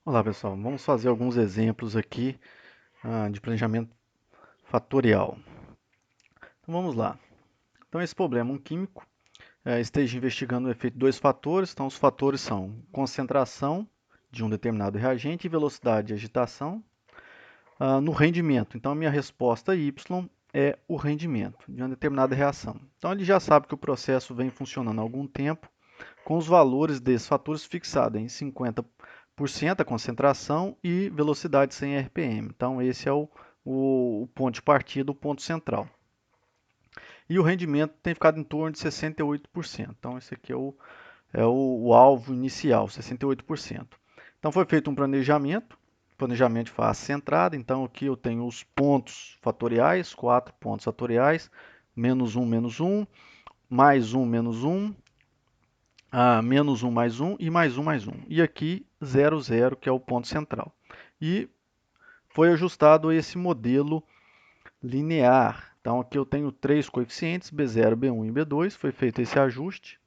Olá pessoal, vamos fazer alguns exemplos aqui de planejamento fatorial. Então vamos lá. Então esse problema, um químico esteja investigando o efeito de dois fatores. Então os fatores são concentração de um determinado reagente e velocidade de agitação no rendimento. Então a minha resposta Y é o rendimento de uma determinada reação. Então ele já sabe que o processo vem funcionando há algum tempo com os valores desses fatores fixados em 50% a concentração e velocidade 100 RPM. Então, esse é o ponto de partida, o ponto central. E o rendimento tem ficado em torno de 68%. Então, esse aqui é o alvo inicial, 68%. Então, foi feito um planejamento. Planejamento de face centrada. Então, aqui eu tenho os pontos fatoriais, 4 pontos fatoriais, menos 1, mais 1, menos 1, menos 1 mais 1 e mais 1 mais 1. E aqui 0, 0, que é o ponto central. E foi ajustado esse modelo linear. Então aqui eu tenho três coeficientes, B0, B1 e B2, foi feito esse ajuste.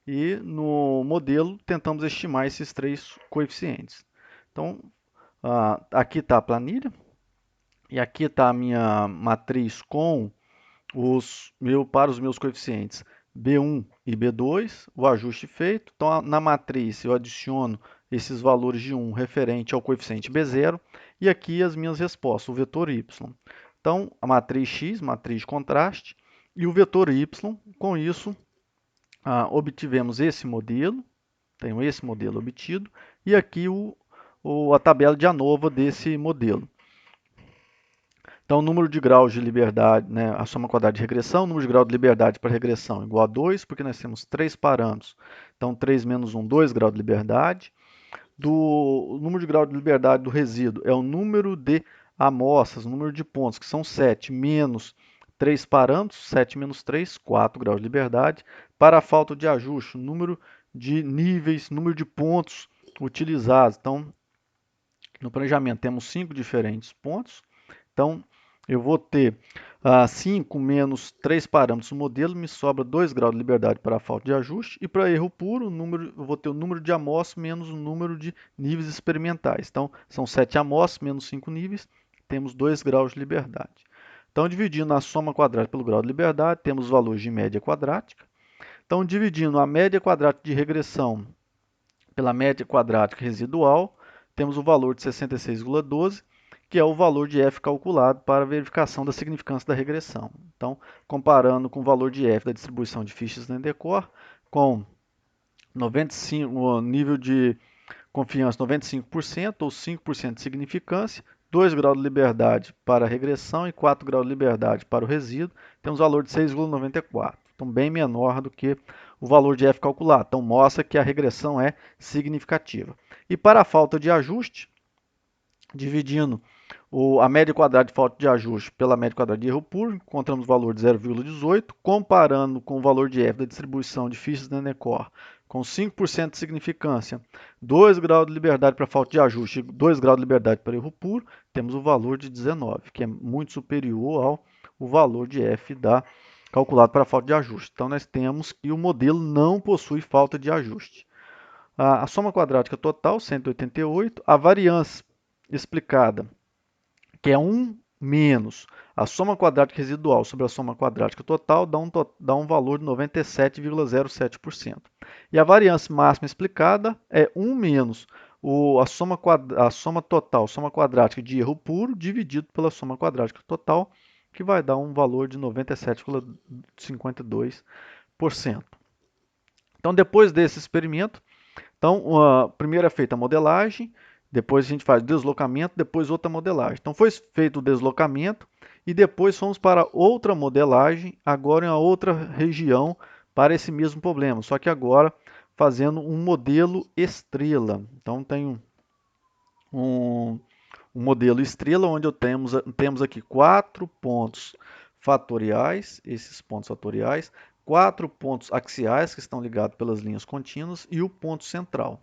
E no modelo tentamos estimar esses três coeficientes. Então aqui está a planilha. E aqui está a minha matriz com para os meus coeficientes B1 e B2, o ajuste feito. Então, na matriz, eu adiciono esses valores de 1 referente ao coeficiente B0 e aqui as minhas respostas, o vetor Y. Então, a matriz X, matriz de contraste, e o vetor Y, com isso, obtivemos esse modelo, tenho esse modelo obtido, e aqui a tabela de ANOVA desse modelo. Então, o número de graus de liberdade, né, a soma quadrada de regressão, o número de graus de liberdade para regressão igual a 2, porque nós temos três parâmetros. Então, 3 menos 1, 2 graus de liberdade. O número de graus de liberdade do resíduo é o número de amostras, o número de pontos, que são 7, menos 3 parâmetros, 7 menos 3, 4 graus de liberdade. Para a falta de ajuste, o número de níveis, número de pontos utilizados. Então, no planejamento temos 5 diferentes pontos. Então, eu vou ter 5 menos 3 parâmetros no modelo, me sobra 2 graus de liberdade para a falta de ajuste. E para erro puro, eu vou ter o número de amostras menos o número de níveis experimentais. Então, são 7 amostras menos 5 níveis, temos 2 graus de liberdade. Então, dividindo a soma quadrática pelo grau de liberdade, temos os valores de média quadrática. Então, dividindo a média quadrática de regressão pela média quadrática residual, temos o valor de 66,12, que é o valor de f calculado para a verificação da significância da regressão. Então, comparando com o valor de f da distribuição de Fichte-Lindekor, com 95, o nível de confiança 95% ou 5% de significância, 2 graus de liberdade para a regressão e 4 graus de liberdade para o resíduo, temos o valor de 6,94. Então, bem menor do que o valor de f calculado. Então, mostra que a regressão é significativa. E para a falta de ajuste, dividindo a média quadrada de falta de ajuste pela média quadrada de erro puro, encontramos o valor de 0,18, comparando com o valor de f da distribuição de Fichte-Lindekor com 5% de significância, 2 graus de liberdade para falta de ajuste e 2 graus de liberdade para erro puro, temos o valor de 19, que é muito superior ao valor de f calculado para a falta de ajuste. Então, nós temos que o modelo não possui falta de ajuste. A soma quadrática total, 188, a variância explicada, que é 1 menos a soma quadrática residual sobre a soma quadrática total, dá um valor de 97,07%. E a variância máxima explicada é 1 menos a soma total, soma quadrática de erro puro, dividido pela soma quadrática total, que vai dar um valor de 97,52%. Então, depois desse experimento, primeiro é feita a modelagem, depois a gente faz o deslocamento, depois outra modelagem. Então, foi feito o deslocamento e depois fomos para outra modelagem, agora em uma outra região, para esse mesmo problema, só que agora fazendo um modelo estrela. Então, tem um modelo estrela, onde temos aqui 4 pontos fatoriais, esses pontos fatoriais, 4 pontos axiais, que estão ligados pelas linhas contínuas, e o ponto central.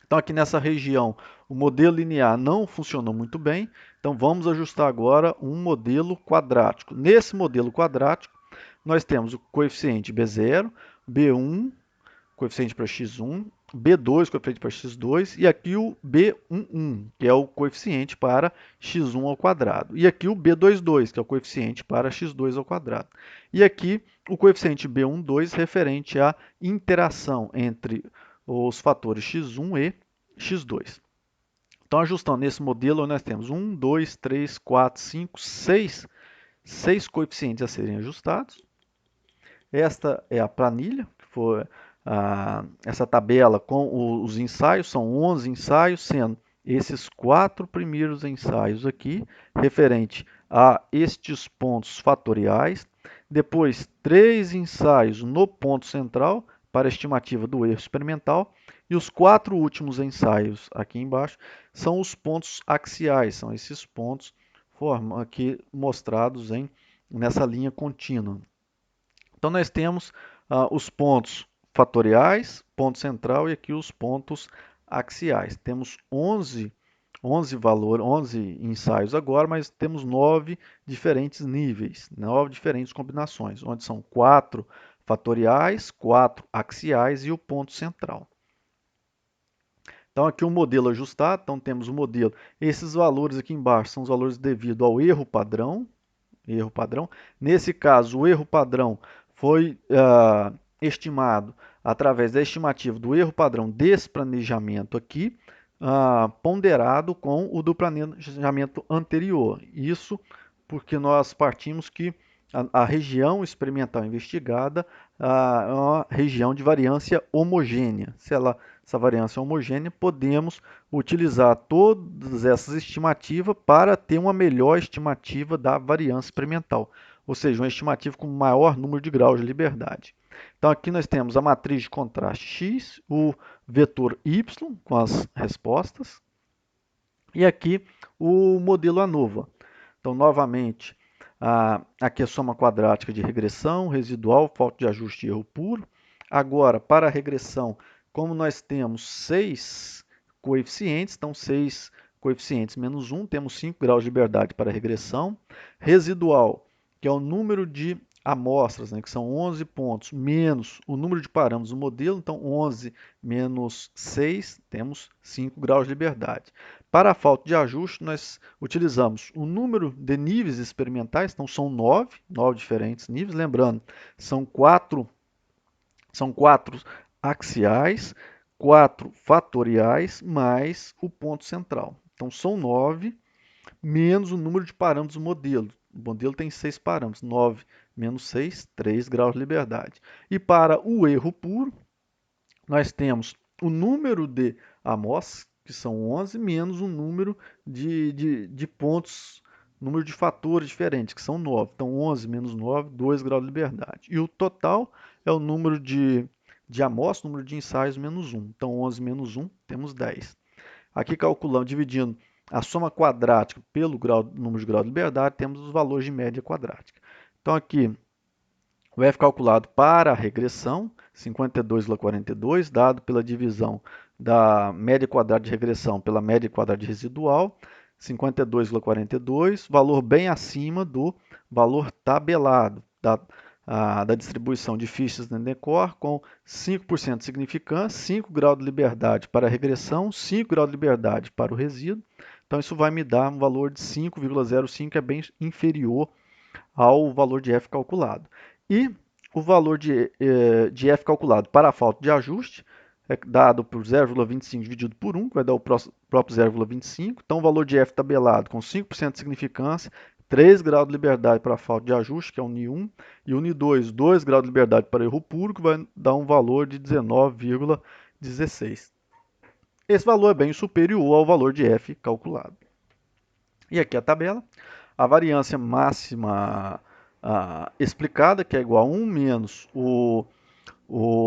Então, aqui nessa região, o modelo linear não funcionou muito bem, então vamos ajustar agora um modelo quadrático. Nesse modelo quadrático, nós temos o coeficiente B0, B1, coeficiente para x1, B2, coeficiente para x2, e aqui o B11, que é o coeficiente para x1 ao quadrado. E aqui o B22, que é o coeficiente para x2 ao quadrado. E aqui o coeficiente B12, referente à interação entre os fatores x1 e x2. Então, ajustando nesse modelo, nós temos 1, 2, 3, 4, 5, 6 coeficientes a serem ajustados. Esta é a planilha, que foi essa tabela com os ensaios, são 11 ensaios, sendo esses 4 primeiros ensaios aqui, referente a estes pontos fatoriais, depois 3 ensaios no ponto central, para a estimativa do erro experimental, e os 4 últimos ensaios aqui embaixo são os pontos axiais, são esses pontos aqui mostrados nessa linha contínua. Então, nós temos os pontos fatoriais, ponto central e aqui os pontos axiais. Temos 11 ensaios agora, mas temos 9 diferentes níveis, 9 diferentes combinações, onde são 4 fatoriais, 4 axiais e o ponto central. Então, aqui o modelo ajustado, então temos o modelo. Esses valores aqui embaixo são os valores devido ao erro padrão. Nesse caso, o erro padrão foi estimado através da estimativa do erro padrão desse planejamento aqui, ponderado com o do planejamento anterior. Isso porque nós partimos que a região experimental investigada é uma região de variância homogênea. Se essa variância é homogênea, podemos utilizar todas essas estimativas para ter uma melhor estimativa da variância experimental, ou seja, uma estimativa com maior número de graus de liberdade. Então, aqui nós temos a matriz de contraste X, o vetor Y com as respostas, e aqui o modelo ANOVA. Então, novamente, aqui a soma quadrática de regressão, residual, falta de ajuste e erro puro. Agora, para a regressão, como nós temos 6 coeficientes, então 6 coeficientes menos 1, temos 5 graus de liberdade para a regressão. Residual, que é o número de amostras, né, que são 11 pontos, menos o número de parâmetros do modelo, então 11 menos 6, temos 5 graus de liberdade. Para a falta de ajuste, nós utilizamos o número de níveis experimentais, então são 9 diferentes níveis, lembrando, são 4 axiais, 4 fatoriais, mais o ponto central. Então são 9 menos o número de parâmetros do modelo. O modelo tem 6 parâmetros, 9 menos 6, 3 graus de liberdade. E para o erro puro, nós temos o número de amostras, que são 11, menos o número de pontos, número de fatores diferentes, que são 9. Então, 11 menos 9, 2 graus de liberdade. E o total é o número de amostras, número de ensaios, menos 1. Então, 11 menos 1, temos 10. Aqui, calculando, dividindo a soma quadrática pelo número de grau de liberdade, temos os valores de média quadrática. Então, aqui, o F calculado para a regressão, 52,42, dado pela divisão da média quadrada de regressão pela média quadrada de residual, 52,42, valor bem acima do valor tabelado da distribuição de fichas da Endecor, com 5% de significância, 5 graus de liberdade para a regressão, 5 graus de liberdade para o resíduo. Então, isso vai me dar um valor de 5,05, que é bem inferior ao valor de F calculado. E o valor de F calculado para a falta de ajuste é dado por 0,25 dividido por 1, que vai dar o próprio 0,25. Então, o valor de F tabelado com 5% de significância, 3 graus de liberdade para a falta de ajuste, que é o Ni1, e o Ni2, 2 graus de liberdade para erro puro, que vai dar um valor de 19,16. Esse valor é bem superior ao valor de F calculado. E aqui a tabela. A variância máxima explicada, que é igual a 1 menos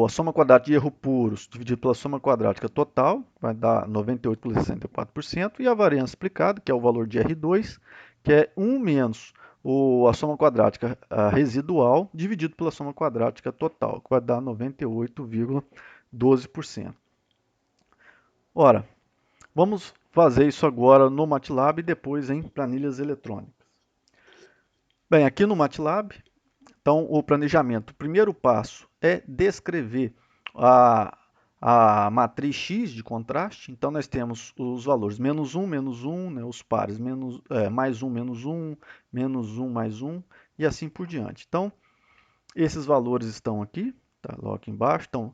a soma quadrática de erro puros dividido pela soma quadrática total, vai dar 98,64%, e a variância explicada, que é o valor de R2, que é 1 menos a soma quadrática residual dividido pela soma quadrática total, que vai dar 98,12%. Ora, vamos fazer isso agora no MATLAB e depois em planilhas eletrônicas. Bem, aqui no MATLAB, então o planejamento, o primeiro passo é descrever a a matriz X de contraste. Então, nós temos os valores menos 1, né, os pares mais 1, menos 1, mais 1, e assim por diante. Então, esses valores estão aqui, tá, logo aqui embaixo. Então,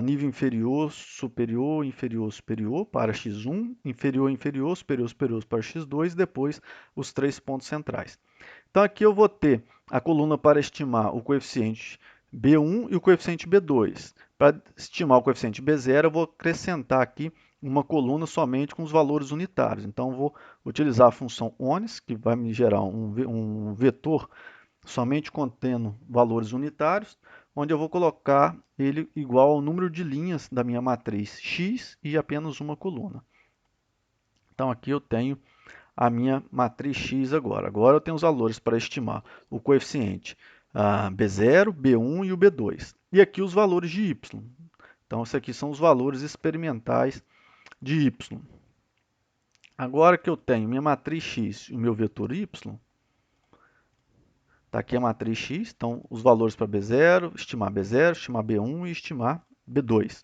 nível inferior, superior, inferior, superior para x1, inferior, inferior, superior, superior para x2, e depois os 3 pontos centrais. Então, aqui eu vou ter a coluna para estimar o coeficiente B1 e o coeficiente B2. Para estimar o coeficiente B0, eu vou acrescentar aqui uma coluna somente com os valores unitários. Então, eu vou utilizar a função ones, que vai me gerar um vetor somente contendo valores unitários, onde eu vou colocar ele igual ao número de linhas da minha matriz X e apenas uma coluna. Então, aqui eu tenho a minha matriz X agora. Agora eu tenho os valores para estimar o coeficiente B0, B1 e o B2. E aqui os valores de Y. Então, esses aqui são os valores experimentais de Y. Agora que eu tenho minha matriz X e o meu vetor Y, está aqui a matriz X, então os valores para B0, estimar B1 e estimar B2.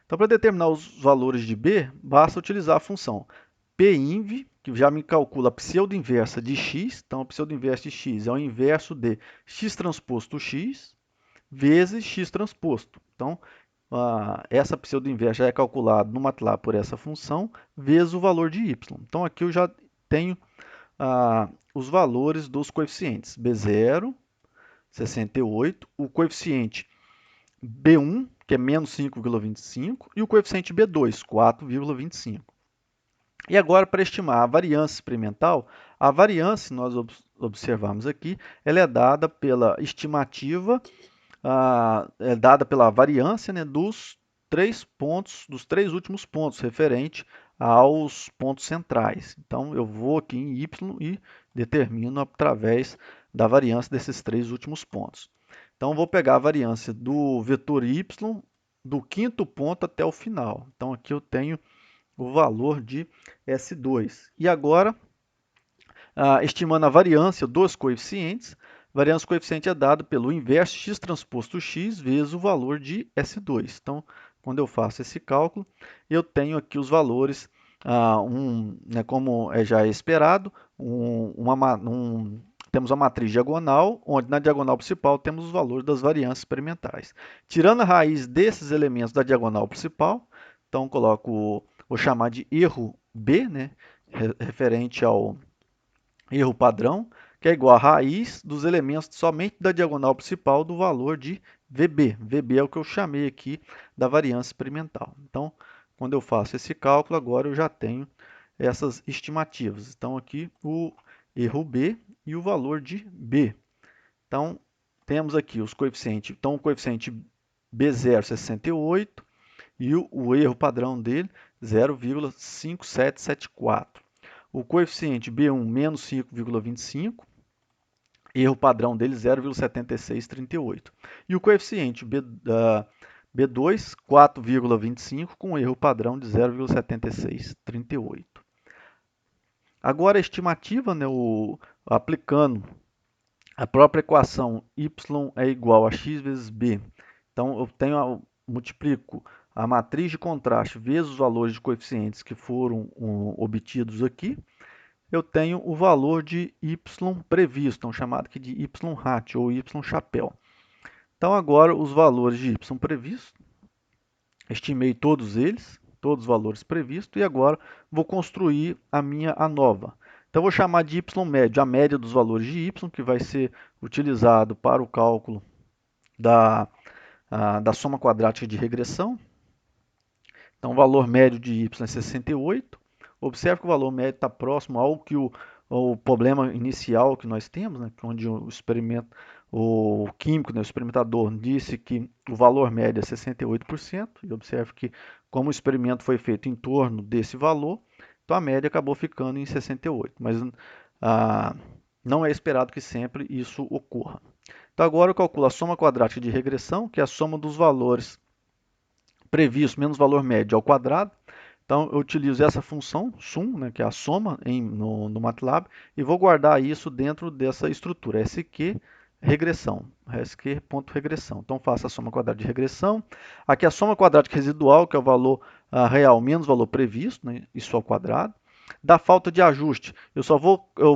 Então, para determinar os valores de B, basta utilizar a função PINV, que já me calcula a pseudo-inversa de x. Então, a pseudo-inversa de x é o inverso de x transposto x vezes x transposto. Então, essa pseudo-inversa já é calculada no MATLAB por essa função, vezes o valor de y. Então, aqui eu já tenho os valores dos coeficientes. B0, 68, o coeficiente B1, que é menos 5,25, e o coeficiente B2, 4,25. E agora, para estimar a variância experimental, a variância, nós observamos aqui, ela é dada pela estimativa, é dada pela variância, né, dos 3 pontos, dos 3 últimos pontos, referente aos pontos centrais. Então, eu vou aqui em Y e determino através da variância desses 3 últimos pontos. Então, vou pegar a variância do vetor Y do quinto ponto até o final. Então, aqui eu tenho o valor de S2. E agora, estimando a variância dos coeficientes, a variância do coeficiente é dado pelo inverso x transposto x vezes o valor de S2. Então, quando eu faço esse cálculo, eu tenho aqui os valores, né, como já é esperado, temos a matriz diagonal, onde na diagonal principal temos os valores das variâncias experimentais. Tirando a raiz desses elementos da diagonal principal, então vou chamar de erro B, né, referente ao erro padrão, que é igual a raiz dos elementos somente da diagonal principal do valor de VB. VB é o que eu chamei aqui da variância experimental. Então, quando eu faço esse cálculo, agora eu já tenho essas estimativas. Então, aqui o erro B e o valor de B. Então, temos aqui os coeficientes. Então, o coeficiente B0, 68, e o erro padrão dele, 0,5774. O coeficiente B1, menos 5,25, erro padrão dele, 0,7638. E o coeficiente B2, 4,25, com erro padrão de 0,7638. Agora, a estimativa, né, aplicando a própria equação y é igual a x vezes b. Então, eu multiplico a matriz de contraste vezes os valores de coeficientes que foram obtidos aqui. Eu tenho o valor de y previsto, então chamado aqui de y-hat ou y-chapéu. Então, agora, os valores de y previsto, estimei todos eles, todos os valores previstos, e agora vou construir a nova. Então, vou chamar de y médio, a média dos valores de y, que vai ser utilizado para o cálculo da soma quadrática de regressão. Então, o valor médio de y é 68. Observe que o valor médio está próximo ao que o problema inicial que nós temos, né, onde o químico, né, o experimentador, disse que o valor médio é 68%. E observe que, como o experimento foi feito em torno desse valor, então a média acabou ficando em 68%. Mas não é esperado que sempre isso ocorra. Então, agora eu calculo a soma quadrática de regressão, que é a soma dos valores previstos menos o valor médio ao quadrado. Então, eu utilizo essa função, sum, né, que é a soma no MATLAB, e vou guardar isso dentro dessa estrutura. SQ regressão. Regressão. Então, faça a soma quadrada de regressão. Aqui a soma quadrática residual, que é o valor real menos o valor previsto, né, isso ao quadrado. Da falta de ajuste, eu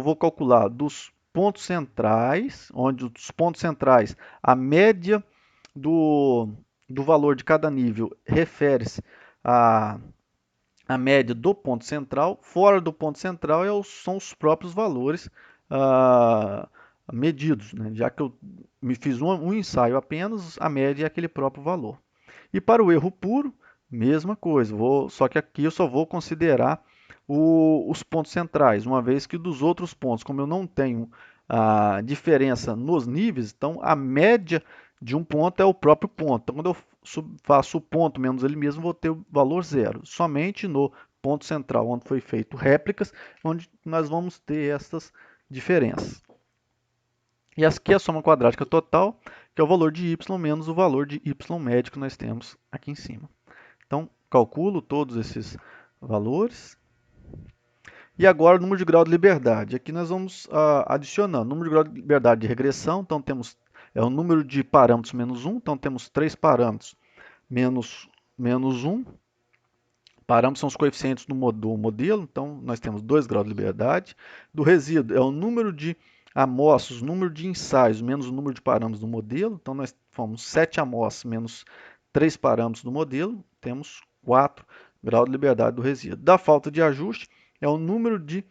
vou calcular dos pontos centrais, onde os pontos centrais, a média do valor de cada nível refere-se a média do ponto central. Fora do ponto central são os próprios valores medidos, né? Já que eu me fiz um ensaio apenas, a média é aquele próprio valor. E para o erro puro, mesma coisa, só que aqui eu só vou considerar os pontos centrais, uma vez que dos outros pontos, como eu não tenho a diferença nos níveis, então a média de um ponto é o próprio ponto. Então, quando eu faço o ponto menos ele mesmo, vou ter o valor zero. Somente no ponto central, onde foi feito réplicas, onde nós vamos ter essas diferenças. E aqui é a soma quadrática total, que é o valor de y menos o valor de y médio que nós temos aqui em cima. Então, calculo todos esses valores. E agora o número de grau de liberdade. Aqui nós vamos adicionando o número de grau de liberdade de regressão. Então, temos o número de parâmetros menos 1. Então, temos 3 parâmetros menos 1. Parâmetros são os coeficientes do modelo. Então, nós temos 2 graus de liberdade. Do resíduo é o número de amostras, o número de ensaios menos o número de parâmetros do modelo. Então, nós fomos 7 amostras menos 3 parâmetros do modelo. Temos 4 graus de liberdade do resíduo. Da falta de ajuste é o número de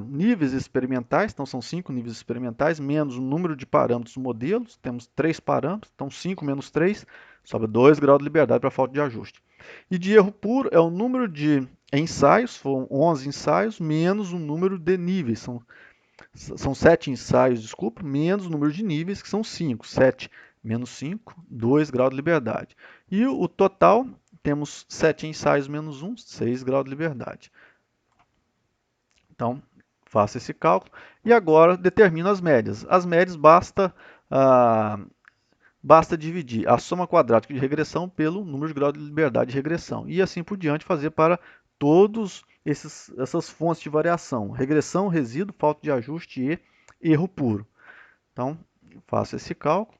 níveis experimentais, então são 5 níveis experimentais, menos o número de parâmetros do modelo, temos 3 parâmetros, então 5 menos 3, sobra 2 graus de liberdade para a falta de ajuste. E de erro puro é o número de ensaios, foram 11 ensaios, menos o número de níveis, são 7 ensaios, desculpa, menos o número de níveis, que são 5, 7 menos 5, 2 graus de liberdade. E o total, temos 7 ensaios menos 1, 6 graus de liberdade. Então, faça esse cálculo. E agora, determino as médias. As médias basta dividir a soma quadrática de regressão pelo número de grau de liberdade de regressão. E assim por diante fazer para todas essas fontes de variação. Regressão, resíduo, falta de ajuste e erro puro. Então, faço esse cálculo.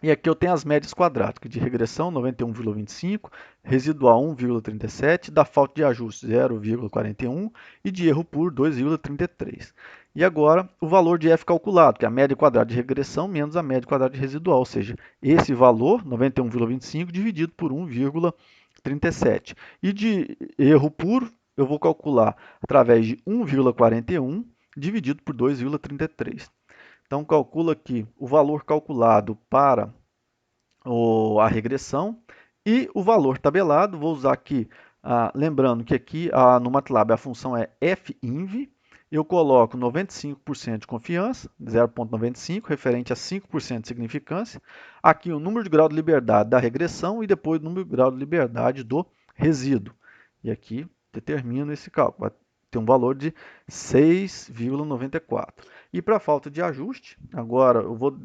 E aqui eu tenho as médias quadráticas de regressão, 91,25, residual 1,37, da falta de ajuste 0,41 e de erro puro 2,33. E agora o valor de f calculado, que é a média quadrada de regressão menos a média quadrada de residual, ou seja, esse valor, 91,25, dividido por 1,37. E de erro puro, eu vou calcular através de 1,41 dividido por 2,33. Então, calcula aqui o valor calculado para a regressão e o valor tabelado. Vou usar aqui, lembrando que aqui no MATLAB a função é finv. Eu coloco 95% de confiança, 0,95, referente a 5% de significância. Aqui o número de grau de liberdade da regressão e depois o número de grau de liberdade do resíduo. E aqui determino esse cálculo. Vai ter um valor de 6,94. E para a falta de ajuste, agora eu vou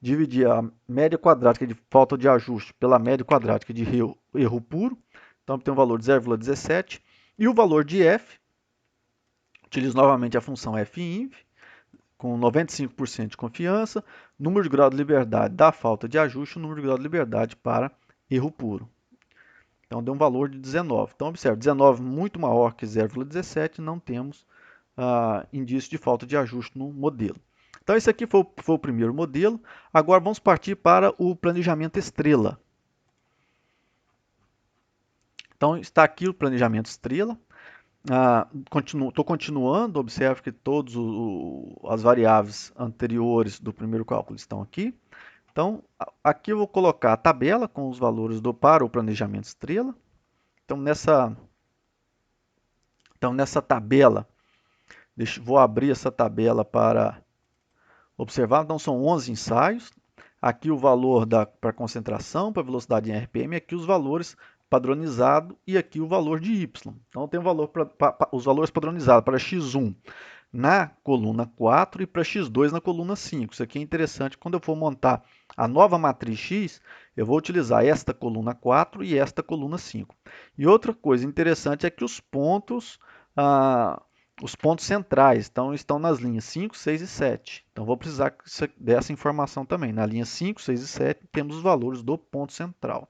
dividir a média quadrática de falta de ajuste pela média quadrática de erro puro. Então, tem um valor de 0,17. E o valor de f, utilizo novamente a função finv, com 95% de confiança, número de grau de liberdade da falta de ajuste, o número de grau de liberdade para erro puro. Então, deu um valor de 19. Então, observe, 19 muito maior que 0,17, não temos indício de falta de ajuste no modelo. Então, esse aqui foi o primeiro modelo. Agora, vamos partir para o planejamento estrela. Então, está aqui o planejamento estrela. Estou continuando, observe que todas as variáveis anteriores do primeiro cálculo estão aqui. Então, aqui eu vou colocar a tabela com os valores para o planejamento estrela. Então, nessa tabela, vou abrir essa tabela para observar. Então, são 11 ensaios. Aqui o valor para concentração, para velocidade em RPM, aqui os valores padronizados e aqui o valor de Y. Então, tem os valores padronizados para X1 na coluna 4 e para X2 na coluna 5. Isso aqui é interessante. Quando eu for montar a nova matriz X, eu vou utilizar esta coluna 4 e esta coluna 5. E outra coisa interessante é que os pontos os pontos centrais, então estão nas linhas 5, 6 e 7. Então vou precisar dessa informação também. Na linha 5, 6 e 7 temos os valores do ponto central.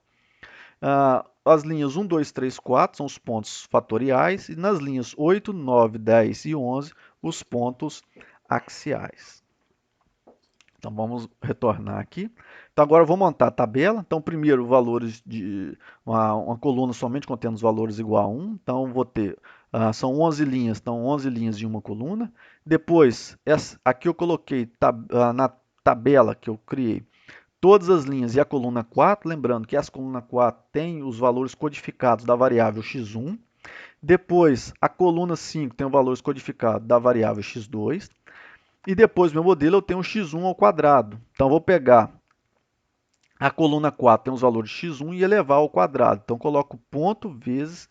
As linhas 1, 2, 3, 4 são os pontos fatoriais e nas linhas 8, 9, 10 e 11 os pontos axiais. Então vamos retornar aqui. Então agora eu vou montar a tabela. Então primeiro valores de uma coluna somente contendo os valores igual a 1. Então vou ter, são 11 linhas, então 11 linhas de uma coluna. Depois, aqui eu coloquei na tabela que eu criei todas as linhas e a coluna 4, lembrando que essa coluna 4 tem os valores codificados da variável x1. Depois, a coluna 5 tem os valores codificados da variável x2. E depois, no meu modelo, eu tenho um x1 ao quadrado. Então, eu vou pegar a coluna 4, tem os valores x1 e elevar ao quadrado. Então, coloco ponto vezes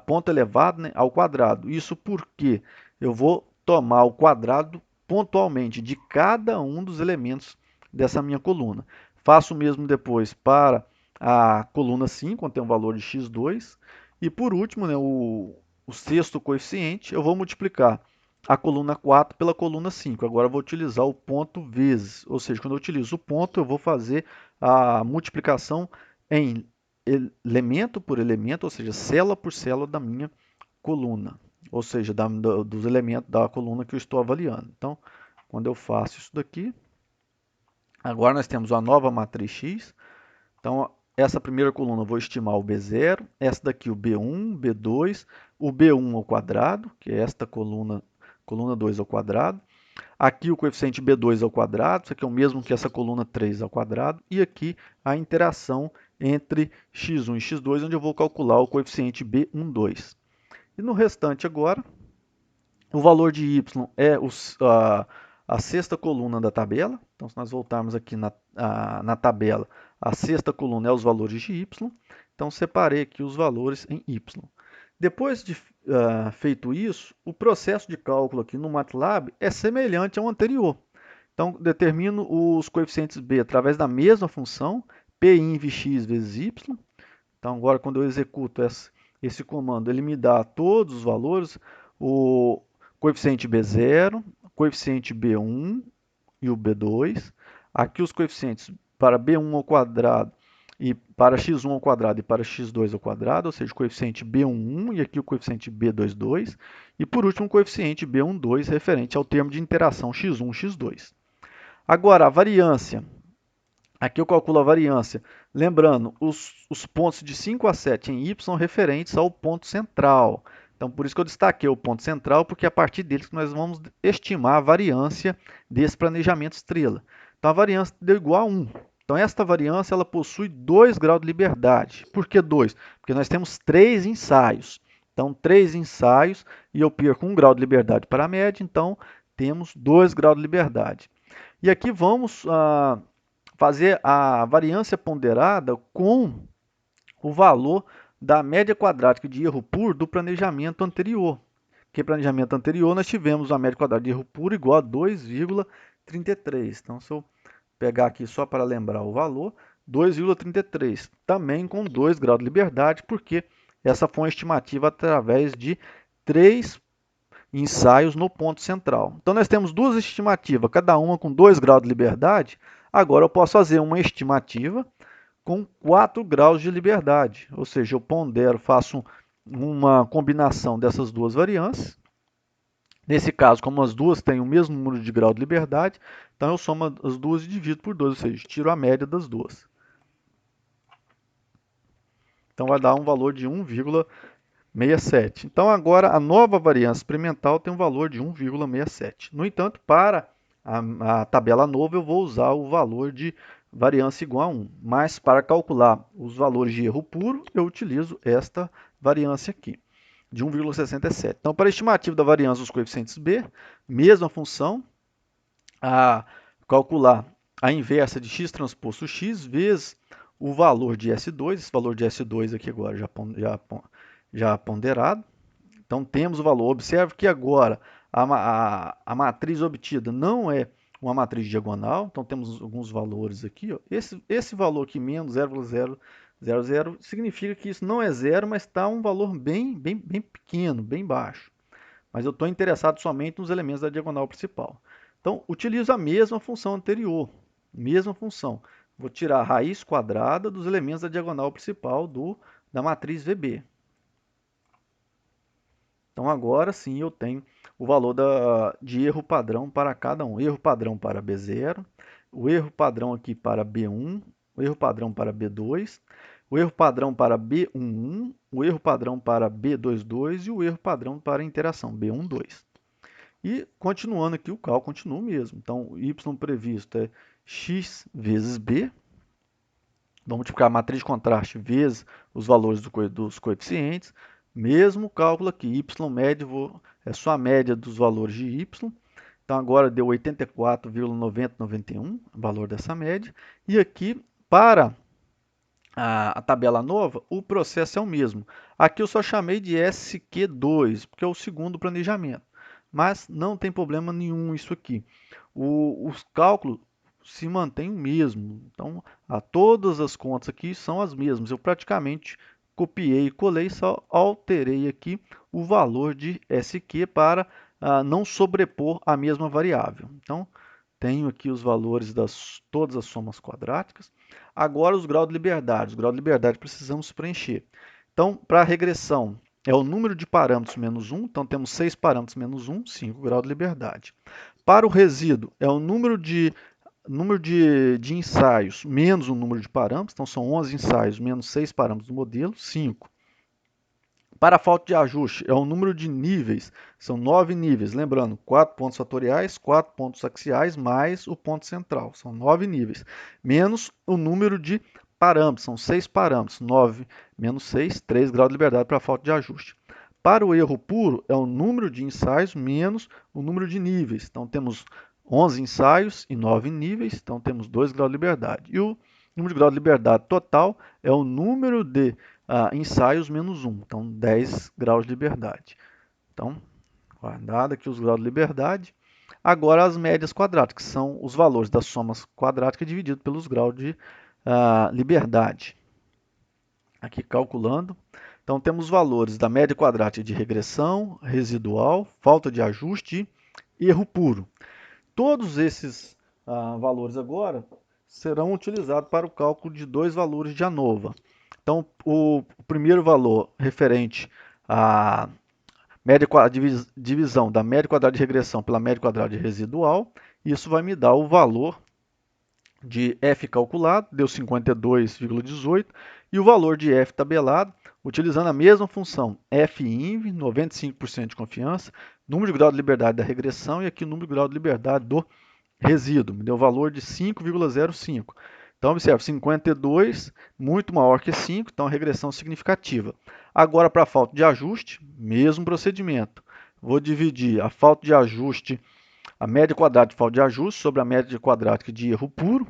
ponto elevado, né, ao quadrado. Isso porque eu vou tomar o quadrado pontualmente de cada um dos elementos dessa minha coluna. Faço o mesmo depois para a coluna 5, onde tem o valor de x2. E por último, né, o sexto coeficiente, eu vou multiplicar a coluna 4 pela coluna 5. Agora eu vou utilizar o ponto vezes, ou seja, quando eu utilizo o ponto, eu vou fazer a multiplicação em elemento por elemento, ou seja, célula por célula da minha coluna, ou seja, dos elementos da coluna que eu estou avaliando. Então, quando eu faço isso daqui, agora nós temos uma nova matriz X. Então, essa primeira coluna eu vou estimar o B0, essa daqui o B1, B2, o B1 ao quadrado, que é esta coluna 2 ao quadrado. Aqui o coeficiente B2 ao quadrado, isso aqui é o mesmo que essa coluna 3 ao quadrado. E aqui a interação entre x1 e x2, onde eu vou calcular o coeficiente B12. E no restante agora, o valor de y é a sexta coluna da tabela. Então, se nós voltarmos aqui na tabela, a sexta coluna é os valores de y. Então, separei aqui os valores em y. Depois de feito isso, o processo de cálculo aqui no MATLAB é semelhante ao anterior. Então, determino os coeficientes b através da mesma função, P_x vezes y. Então, agora, quando eu executo esse comando, ele me dá todos os valores, o coeficiente B0, o coeficiente B1 e o B2. Aqui os coeficientes para B1 ao quadrado e para x1 ao quadrado e para x2 ao quadrado, ou seja, o coeficiente B11 e aqui o coeficiente B22. E por último, o coeficiente B12 referente ao termo de interação x1, x2. Agora, a variância. Aqui eu calculo a variância. Lembrando, os pontos de 5 a 7 em y são referentes ao ponto central. Então, por isso que eu destaquei o ponto central, porque é a partir deles que nós vamos estimar a variância desse planejamento estrela. Então, a variância deu igual a 1. Então, esta variância ela possui 2 graus de liberdade. Por que 2? Porque nós temos 3 ensaios. Então, 3 ensaios e eu perco 1 grau de liberdade para a média, então temos 2 graus de liberdade. E aqui vamos fazer a variância ponderada com o valor da média quadrática de erro puro do planejamento anterior. Porque planejamento anterior nós tivemos a média quadrada de erro puro igual a 2,33. Então, se eu pegar aqui só para lembrar o valor, 2,33, também com 2 graus de liberdade, porque essa foi uma estimativa através de 3 ensaios no ponto central. Então, nós temos duas estimativas, cada uma com 2 graus de liberdade. Agora, eu posso fazer uma estimativa com 4 graus de liberdade, ou seja, eu pondero, faço uma combinação dessas duas variâncias. Nesse caso, como as duas têm o mesmo número de grau de liberdade, então eu somo as duas e divido por 2, ou seja, tiro a média das duas. Então vai dar um valor de 1,67. Então agora a nova variância experimental tem um valor de 1,67. No entanto, para a tabela nova eu vou usar o valor de variância igual a 1. Mas para calcular os valores de erro puro, eu utilizo esta variância aqui, de 1,67. Então, para a estimativa da variância dos coeficientes b, mesma função, calcular a inversa de x transposto x vezes o valor de S2, esse valor de S2 aqui agora já ponderado. Então, temos o valor. Observe que agora a matriz obtida não é uma matriz diagonal, então temos alguns valores aqui. Ó. Esse valor aqui, menos 0,000, significa que isso não é zero, mas está um valor bem pequeno, bem baixo. mas eu estou interessado somente nos elementos da diagonal principal. Então, utilizo a mesma função anterior, mesma função. Vou tirar a raiz quadrada dos elementos da diagonal principal da matriz VB. Então, agora sim eu tenho o valor de erro padrão para cada um. Erro padrão para B0, o erro padrão aqui para B1, o erro padrão para B2, o erro padrão para B11, o erro padrão para B22 e o erro padrão para a interação B12. E continuando aqui, o cálculo continua o mesmo. Então, o y previsto é x vezes b. Vamos multiplicar a matriz de contraste vezes os valores dos coeficientes. Mesmo cálculo aqui, y médio é só a média dos valores de y. Então, agora deu 84,9091, o valor dessa média. E aqui, para a tabela nova, o processo é o mesmo. Aqui eu só chamei de SQ2, porque é o segundo planejamento. Mas não tem problema nenhum isso aqui. Os cálculos se mantêm o mesmo. Então, todas as contas aqui são as mesmas. Eu praticamente copiei e colei, só alterei aqui o valor de SQ para não sobrepor a mesma variável. Então, tenho aqui os valores das todas as somas quadráticas. Agora, os graus de liberdade. Os graus de liberdade precisamos preencher. Então, para a regressão, é o número de parâmetros menos 1. Então, temos 6 parâmetros menos 1, 5 graus de liberdade. Para o resíduo, é o número de ensaios menos o número de parâmetros. Então, são 11 ensaios menos 6 parâmetros do modelo, 5. Para a falta de ajuste, é o número de níveis, são 9 níveis. Lembrando, 4 pontos fatoriais, 4 pontos axiais, mais o ponto central. São 9 níveis. Menos o número de parâmetros, são 6 parâmetros. 9 menos 6, 3 graus de liberdade para a falta de ajuste. Para o erro puro, é o número de ensaios menos o número de níveis. Então, temos 11 ensaios e 9 níveis, então temos 2 graus de liberdade. E o número de graus de liberdade total é o número de ensaios menos 1, então 10 graus de liberdade. Então, guardado aqui os graus de liberdade. Agora as médias quadráticas, que são os valores das somas quadráticas dividido pelos graus de liberdade. Aqui calculando. Então, temos os valores da média quadrática de regressão, residual, falta de ajuste e erro puro. Todos esses valores agora serão utilizados para o cálculo de dois valores de ANOVA. Então, o primeiro valor referente à divisão da média quadrada de regressão pela média quadrada de residual, isso vai me dar o valor de f calculado, deu 52,18, e o valor de f tabelado, utilizando a mesma função f_inv, 95% de confiança, número de grau de liberdade da regressão e aqui o número de grau de liberdade do resíduo, me deu o valor de 5,05. Então, observe, 52, muito maior que 5, então a regressão significativa. Agora, para a falta de ajuste, mesmo procedimento. Vou dividir a falta de ajuste, a média quadrática de falta de ajuste sobre a média quadrática de erro puro.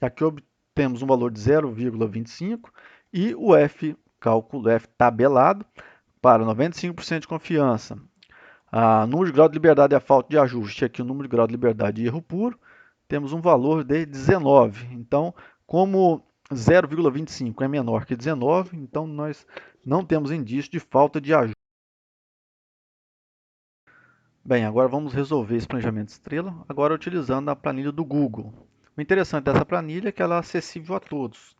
Aqui obtemos um valor de 0,25 e o f tabelado para 95% de confiança. Número de grau de liberdade é a falta de ajuste, aqui o número de grau de liberdade de erro puro. Temos um valor de 19. Então, como 0,25 é menor que 19, então nós não temos indício de falta de ajuste. Bem, agora vamos resolver esse planejamento estrela, agora utilizando a planilha do Google. O interessante dessa planilha é que ela é acessível a todos.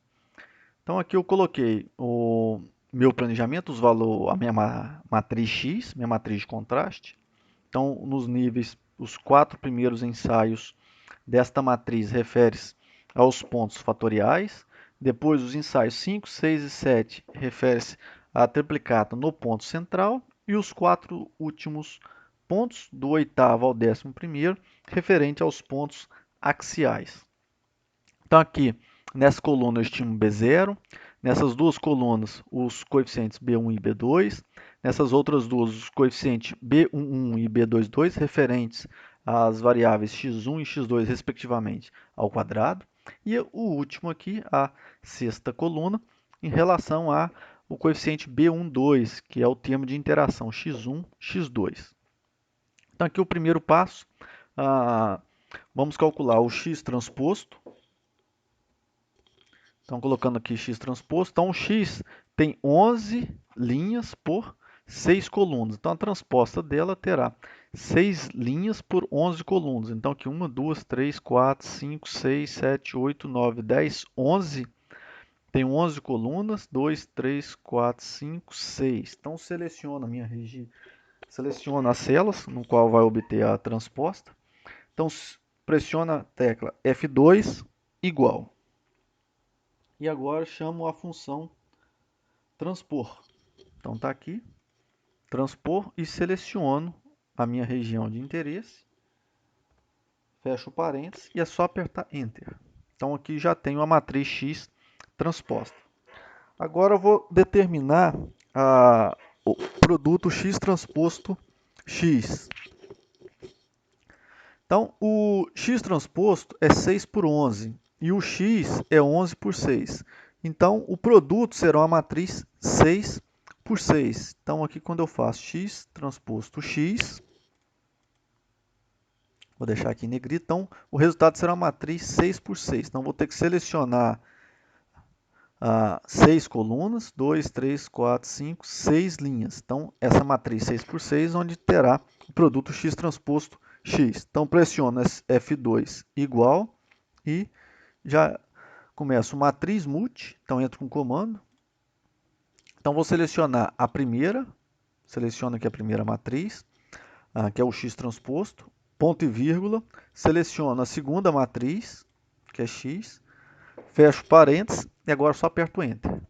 Então aqui eu coloquei o meu planejamento, os valores, a minha matriz X, minha matriz de contraste. Então, nos níveis, os 4 primeiros ensaios desta matriz refere-se aos pontos fatoriais. Depois, os ensaios 5, 6 e 7 refere-se à triplicata no ponto central. E os 4 últimos pontos, do 8º ao 11º, referente aos pontos axiais. Então, aqui, nessa coluna, eu estimo B0. Nessas duas colunas, os coeficientes B1 e B2. Nessas outras duas, os coeficientes B11 e B22, referentes às variáveis x1 e x2, respectivamente, ao quadrado. E o último aqui, a sexta coluna, em relação ao coeficiente B12, que é o termo de interação x1, x2. Então, aqui o primeiro passo, vamos calcular o x transposto. Então, colocando aqui x transposto. Então, o x tem 11 linhas por 6 colunas. Então, a transposta dela terá 6 linhas por 11 colunas. Então, aqui 1, 2, 3, 4, 5, 6, 7, 8, 9, 10, 11. Tem 11 colunas, 2, 3, 4, 5, 6. Então, seleciono a minha região, seleciono as células no qual vai obter a transposta. Então, pressiona a tecla F2 igual. E agora chamo a função transpor. Então, está aqui, transpor, e seleciono a minha região de interesse. Fecho o parênteses e é só apertar Enter. Então, aqui já tenho a matriz X transposta. Agora eu vou determinar o produto X transposto X. Então, o X transposto é 6 por 11 e o X é 11 por 6. Então, o produto será uma matriz 6 por 6. Então, aqui quando eu faço X transposto X, vou deixar aqui em negrito, então o resultado será uma matriz 6 por 6. Então, vou ter que selecionar 6 colunas, 2, 3, 4, 5, 6 linhas. Então, essa matriz 6 por 6, onde terá o produto X transposto X. Então, pressiono F2 igual e já começo matriz multi. Então, entro com o comando. Então, vou selecionar a primeira, seleciono aqui a primeira matriz, que é o X transposto, ponto e vírgula, seleciono a segunda matriz, que é X, fecho parênteses e agora só aperto Enter.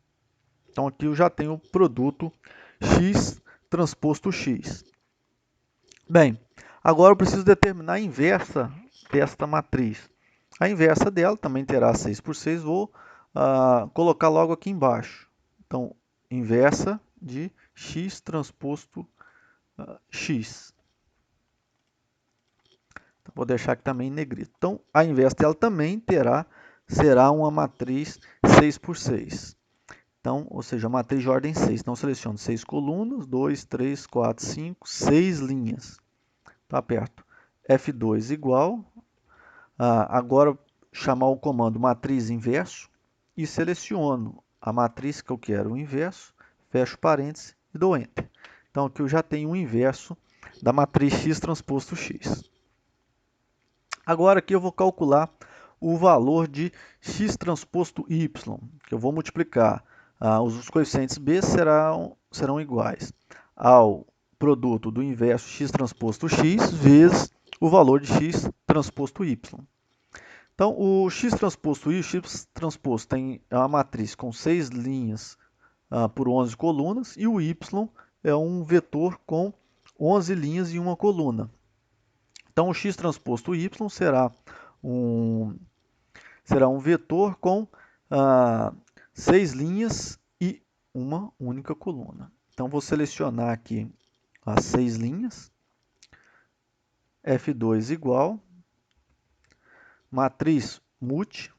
Então, aqui eu já tenho o produto X transposto X. Bem, agora eu preciso determinar a inversa desta matriz. A inversa dela também terá 6 por 6, vou colocar logo aqui embaixo. Então, inversa de X transposto X. Então, vou deixar aqui também em negrito. Então, a inversa dela também será uma matriz 6 por 6. Então, ou seja, a matriz de ordem 6. Então, seleciono 6 colunas, 2, 3, 4, 5, 6 linhas. Então, aperto F2 igual. Agora, chamar o comando matriz inverso e seleciono a matriz que eu quero, o inverso, fecho parênteses e dou Enter. Então, aqui eu já tenho o inverso da matriz X transposto X. Agora, aqui eu vou calcular o valor de X transposto Y, que eu vou multiplicar. Os coeficientes B serão iguais ao produto do inverso X transposto X vezes o valor de X transposto Y. Então, o X transposto Y, o X transposto tem uma matriz com 6 linhas por 11 colunas e o Y é um vetor com 11 linhas e uma coluna. Então, o X transposto Y será um vetor com 6 linhas e uma única coluna. Então, vou selecionar aqui as 6 linhas, F2 igual, matriz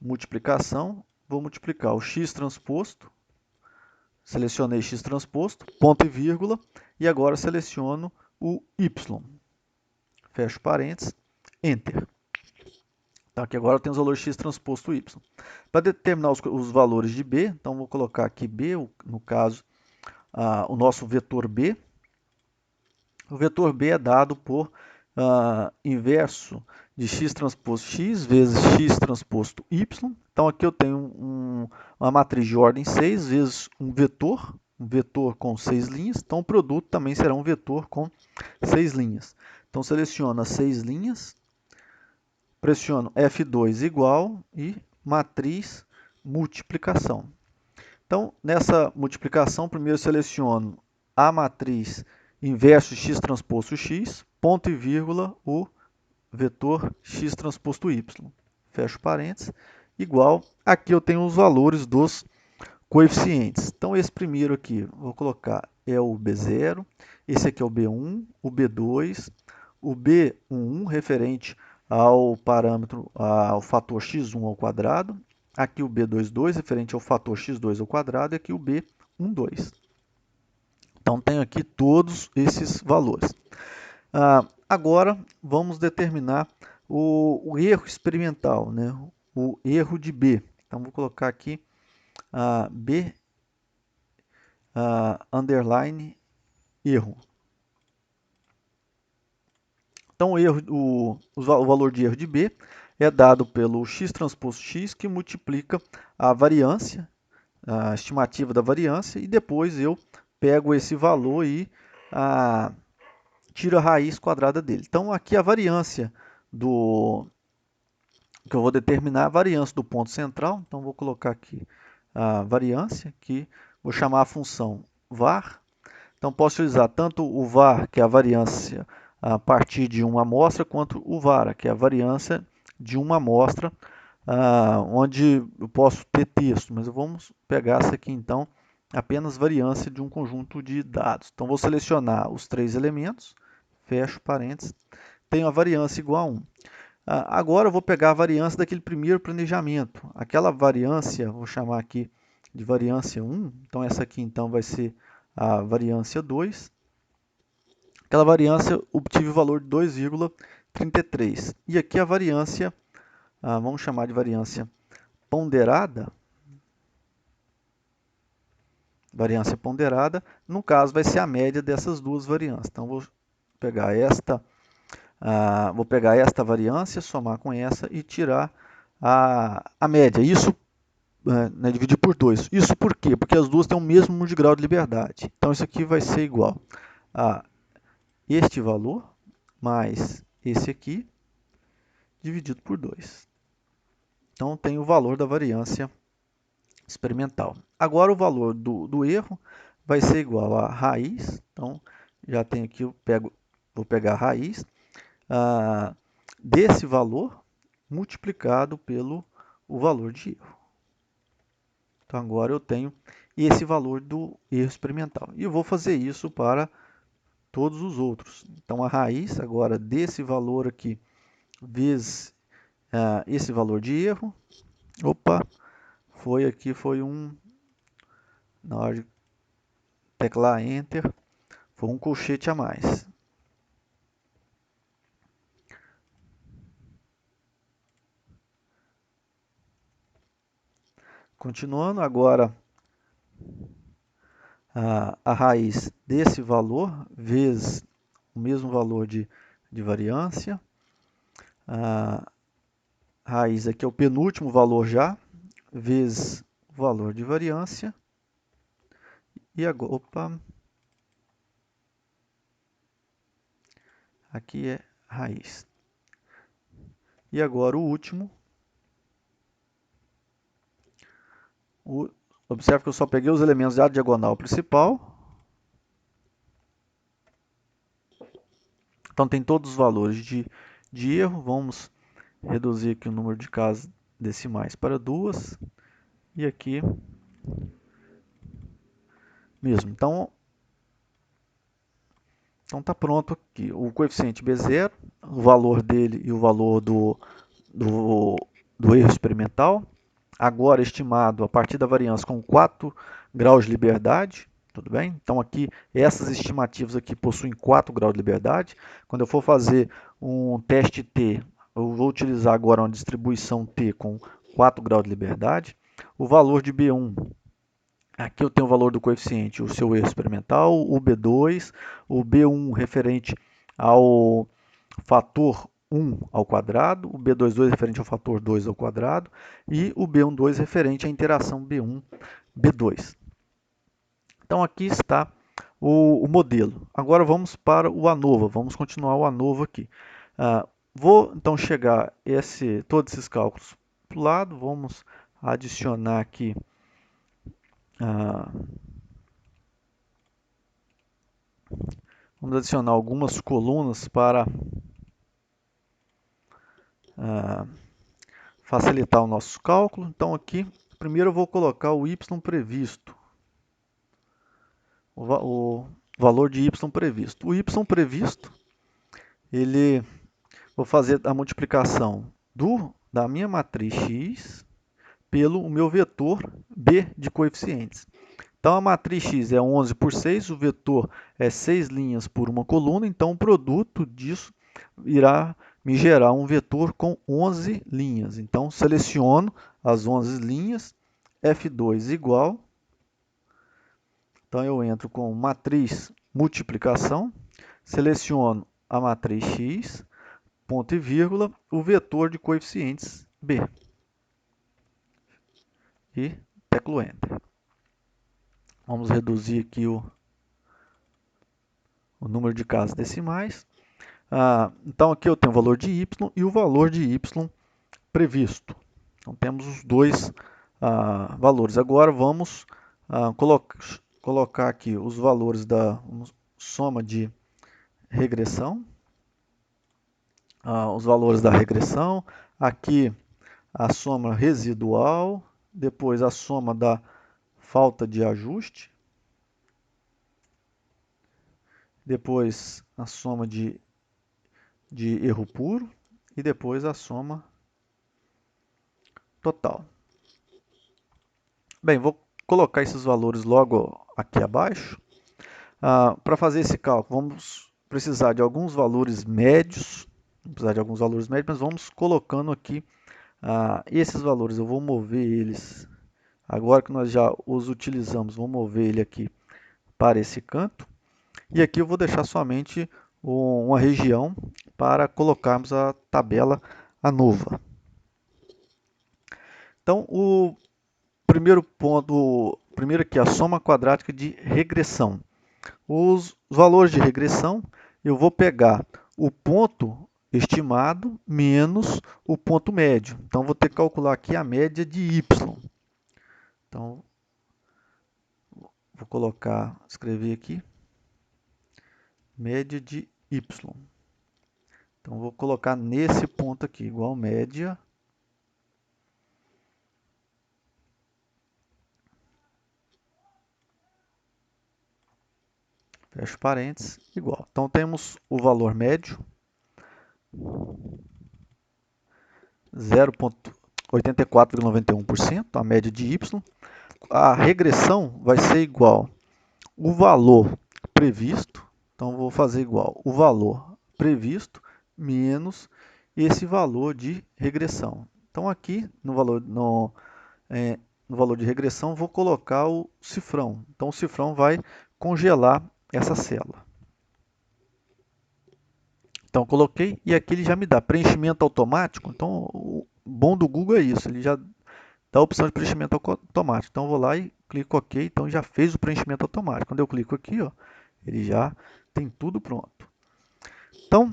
multiplicação, vou multiplicar o X transposto, selecionei X transposto, ponto e vírgula, e agora seleciono o Y. Fecho parênteses, Enter. Então, aqui agora eu tenho os valores X transposto Y. Para determinar os valores de B, então vou colocar aqui B, no caso, o nosso vetor B. O vetor B é dado por inverso de X transposto X vezes X transposto Y. Então, aqui eu tenho uma matriz de ordem 6 vezes um vetor com 6 linhas. Então, o produto também será um vetor com 6 linhas. Então, seleciono as 6 linhas, pressiono F2 igual e matriz multiplicação. Então, nessa multiplicação, primeiro seleciono a matriz inverso de X transposto X, ponto e vírgula, o vetor X transposto Y. Fecho parênteses, igual. Aqui eu tenho os valores dos coeficientes. Então, esse primeiro aqui, vou colocar, é o B0, esse aqui é o B1, o B2, o B11 referente ao parâmetro, ao fator x1 ao quadrado, aqui o B22 referente ao fator x2 ao quadrado e aqui o B12. Então, tenho aqui todos esses valores. Agora, vamos determinar o erro experimental, né? O erro de B. Então, vou colocar aqui B underline erro. Então, o valor de erro de B é dado pelo x transposto x, que multiplica a variância, a estimativa da variância, e depois eu pego esse valor e tiro a raiz quadrada dele. Então, aqui a variância que eu vou determinar a variância do ponto central. Então, vou colocar aqui a variância, que vou chamar a função var. Então, posso utilizar tanto o var, que é a variância a partir de uma amostra, quanto o var, que é a variância de uma amostra, onde eu posso ter texto. Mas vamos pegar essa aqui, então, apenas variância de um conjunto de dados. Então, vou selecionar os 3 elementos, fecho parênteses, tenho a variância igual a 1. Agora eu vou pegar a variância daquele primeiro planejamento. Aquela variância, vou chamar aqui de variância 1. Então, essa aqui então vai ser a variância 2. Aquela variância obtive o valor de 2,33. E aqui a variância, vamos chamar de variância ponderada. Variância ponderada, no caso, vai ser a média dessas duas variâncias. Então, vou pegar esta variância, somar com essa e tirar a média. Isso, dividir por 2. Isso por quê? Porque as duas têm o mesmo número de grau de liberdade. Então, isso aqui vai ser igual a este valor mais esse aqui, dividido por 2. Então, tem o valor da variância experimental. Agora, o valor do erro vai ser igual a raiz. Então, já tenho aqui, vou pegar a raiz desse valor multiplicado pelo o valor de erro. Então, agora eu tenho esse valor do erro experimental. E eu vou fazer isso para todos os outros. Então, a raiz agora desse valor aqui, vezes esse valor de erro. Opa, foi na hora de teclar Enter, foi um colchete a mais. Continuando, agora a raiz desse valor vezes o mesmo valor de variância. A raiz aqui é o penúltimo valor já, vezes o valor de variância. E agora, aqui é raiz. E agora o último. Observe que eu só peguei os elementos da diagonal principal. Então, tem todos os valores de erro. Vamos reduzir aqui o número de casas decimais para 2. E aqui mesmo. Então está pronto aqui. O coeficiente B0, o valor dele e o valor do erro experimental. Agora estimado a partir da variância com 4 graus de liberdade. Tudo bem? Então, aqui, essas estimativas aqui possuem 4 graus de liberdade. Quando eu for fazer um teste T, eu vou utilizar agora uma distribuição T com 4 graus de liberdade. O valor de B1, aqui eu tenho o valor do coeficiente, o seu erro experimental, o B2, o B1 referente ao fator 1 ao quadrado, o B22 referente ao fator 2 ao quadrado e o B12 referente à interação B1, B2. Então, aqui está o modelo. Agora, vamos para o ANOVA. Vamos continuar o ANOVA aqui. Vou, então, chegar todos esses cálculos para o lado. Vamos adicionar aqui vamos adicionar algumas colunas para facilitar o nosso cálculo. Então, aqui, primeiro eu vou colocar o y previsto. O valor de y previsto. O y previsto, vou fazer a multiplicação da minha matriz x pelo meu vetor b de coeficientes. Então, a matriz x é 11 por 6, o vetor é 6 linhas por uma coluna, então o produto disso irá me gerar um vetor com 11 linhas. Então, seleciono as 11 linhas, F2 igual. Então, eu entro com matriz multiplicação, seleciono a matriz X, ponto e vírgula, o vetor de coeficientes B. E teclo Enter. Vamos reduzir aqui o número de casas decimais. Então aqui eu tenho o valor de y e o valor de y previsto. Então temos os dois valores. Agora vamos colocar aqui os valores da soma de regressão. Os valores da regressão. Aqui a soma residual. Depois a soma da falta de ajuste. Depois a soma de erro puro. E depois a soma total. Bem, vou colocar esses valores logo aqui abaixo. Para fazer esse cálculo, vamos precisar de alguns valores médios. Mas vamos colocando aqui esses valores. Eu vou mover eles, agora que nós já os utilizamos, vou mover ele aqui para esse canto. E aqui eu vou deixar somente uma região para colocarmos a tabela ANOVA. Então, o primeiro ponto, aqui, a soma quadrática de regressão. Os valores de regressão, eu vou pegar o ponto estimado menos o ponto médio. Então, vou ter que calcular aqui a média de y. Então, vou escrever aqui, média de y. Então, vou colocar nesse ponto aqui, igual média fecho parênteses, igual. Então, temos o valor médio, 0,84,91%, a média de y. A regressão vai ser igual o valor previsto, então vou fazer igual o valor previsto menos esse valor de regressão. Então, aqui no valor de regressão, vou colocar o cifrão. Então, o cifrão vai congelar essa célula. Então, coloquei e aqui ele já me dá preenchimento automático. Então, o bom do Google é isso, ele já dá a opção de preenchimento automático. Então, eu vou lá e clico OK. Então, já fez o preenchimento automático. Quando eu clico aqui, ó, ele já tem tudo pronto. Então,